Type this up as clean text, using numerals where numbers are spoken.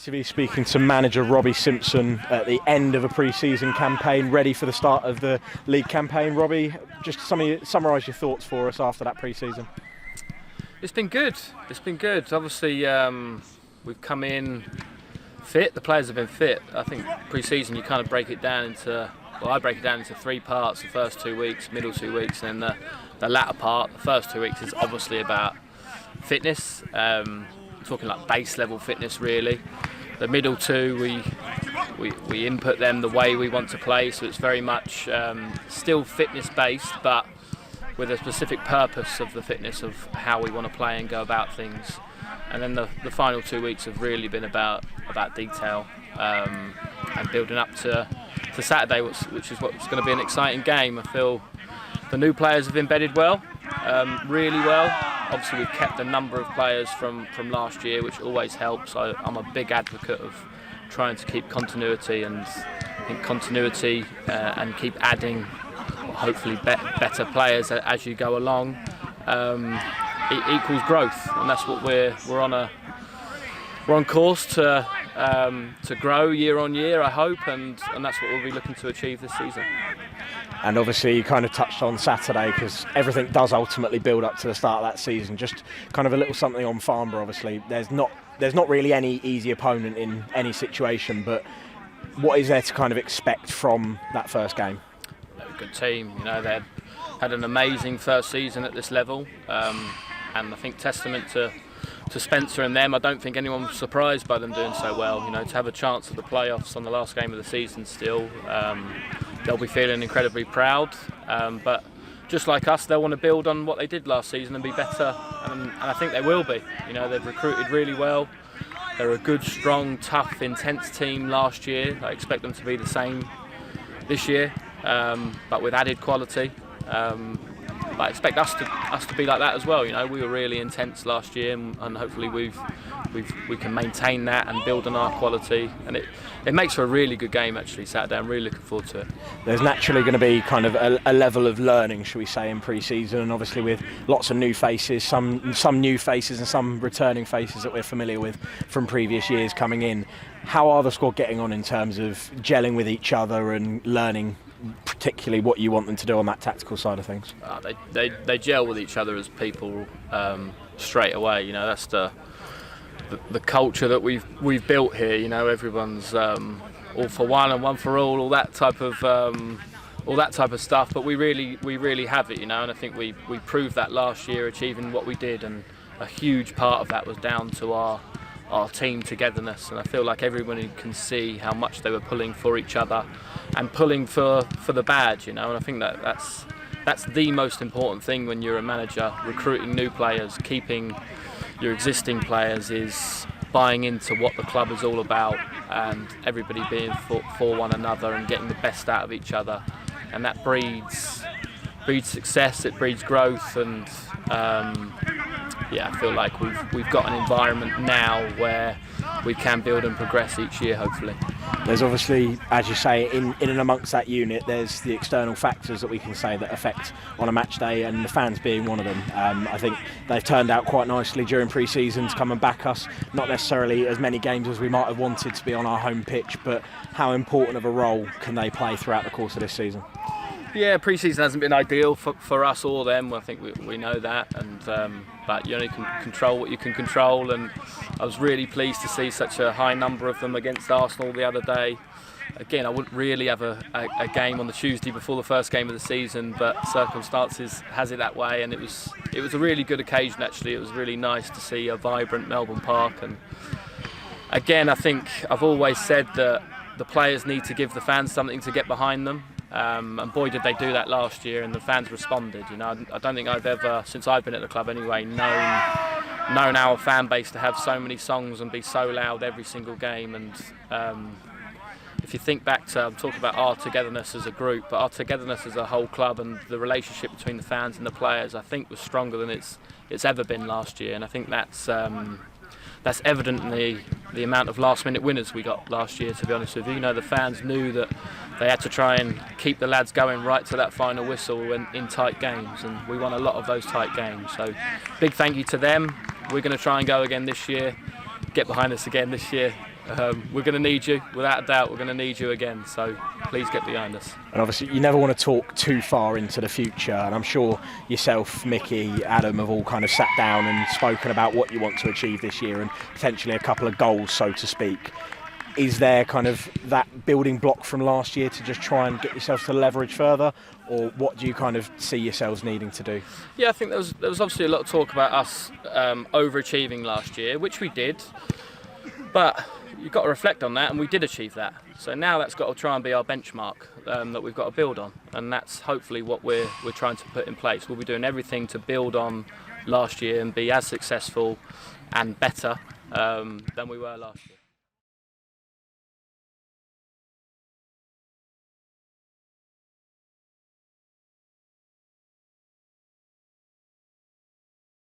ClaretsTV speaking to manager Robbie Simpson at the end of a pre-season campaign, ready for the start of the league campaign. Robbie, just summarise your thoughts for us after that pre-season. It's been good. It's been good. Obviously, we've come in fit. The players have been fit. I think pre-season you kind of break it down into, well, I break it down into three parts: the first 2 weeks, middle 2 weeks, and then the latter part. The first 2 weeks is obviously about fitness. Talking like base level fitness really. The middle two we input them the way we want to play, so it's very much still fitness based, but with a specific purpose of the fitness of how we want to play and go about things. And then the final 2 weeks have really been about detail and building up to Saturday, which is what's going to be an exciting game. I feel the new players have embedded well, really well. Obviously we've kept a number of players from last year, which always helps. I'm a big advocate of trying to keep continuity, and I think continuity and keep adding hopefully better players as you go along equals growth, and that's what we're on course to grow year on year, I hope, and that's what we'll be looking to achieve this season. And obviously you kind of touched on Saturday, because everything does ultimately build up to the start of that season. Just kind of a little something on Farnborough. Obviously there's not really any easy opponent in any situation, but what is there to kind of expect from that first game? They're a good team, you know. They had an amazing first season at this level, and I think testament to Spencer and them. I don't think anyone was surprised by them doing so well. You know, to have a chance at the playoffs on the last game of the season still, they'll be feeling incredibly proud. But just like us, they'll want to build on what they did last season and be better, and I think they will be. You know, they've recruited really well. They're a good, strong, tough, intense team last year. I expect them to be the same this year, but with added quality. But I expect us to be like that as well. You know, we were really intense last year, and hopefully we can maintain that and build on our quality. And it makes for a really good game actually Saturday. I'm really looking forward to it. There's naturally going to be kind of a level of learning, shall we say, in pre-season, and obviously with lots of new faces, some new faces and some returning faces that we're familiar with from previous years coming in. How are the squad getting on in terms of gelling with each other and learning particularly what you want them to do on that tactical side of things? They gel with each other as people straight away. You know, that's the culture that we've built here. You know, everyone's all for one and one for all that type of stuff. But we really have it. You know, and I think we proved that last year, achieving what we did, and a huge part of that was down to our team togetherness, and I feel like everybody can see how much they were pulling for each other and pulling for the badge, you know. And I think that's the most important thing when you're a manager, recruiting new players, keeping your existing players, is buying into what the club is all about, and everybody being for one another and getting the best out of each other, and that breeds success, it breeds growth, and yeah, I feel like we've got an environment now where we can build and progress each year, hopefully. There's obviously, as you say, in and amongst that unit, there's the external factors that we can say that affect on a match day, and the fans being one of them. I think they've turned out quite nicely during pre-season to come and back us. Not necessarily as many games as we might have wanted to be on our home pitch, but how important of a role can they play throughout the course of this season? Yeah, pre-season hasn't been ideal for us or them. I think we know that, and but you only can control what you can control. And I was really pleased to see such a high number of them against Arsenal the other day. Again, I wouldn't really have a game on the Tuesday before the first game of the season, but circumstances has it that way, and it was a really good occasion actually. It was really nice to see a vibrant Melbourne Park, and again, I think I've always said that the players need to give the fans something to get behind them. And boy did they do that last year, and the fans responded. You know, I don't think I've ever, since I've been at the club anyway, known our fan base to have so many songs and be so loud every single game. And if you think back to, I'm talking about our togetherness as a group, but our togetherness as a whole club and the relationship between the fans and the players, I think was stronger than it's ever been last year. And I think that's evident in the amount of last-minute winners we got last year, to be honest with you. You know, the fans knew that they had to try and keep the lads going right to that final whistle in tight games, and we won a lot of those tight games. So big thank you to them. We're going to try and go again this year, get behind us again this year, we're going to need you, without a doubt. We're going to need you again. So please get behind us. And obviously, you never want to talk too far into the future. And I'm sure yourself, Mickey, Adam have all kind of sat down and spoken about what you want to achieve this year and potentially a couple of goals, so to speak. Is there kind of that building block from last year to just try and get yourselves to leverage further, or what do you kind of see yourselves needing to do? Yeah, I think there was obviously a lot of talk about us overachieving last year, which we did, but you've got to reflect on that, and we did achieve that. So now that's got to try and be our benchmark that we've got to build on, and that's hopefully what we're trying to put in place. We'll be doing everything to build on last year and be as successful and better than we were last year.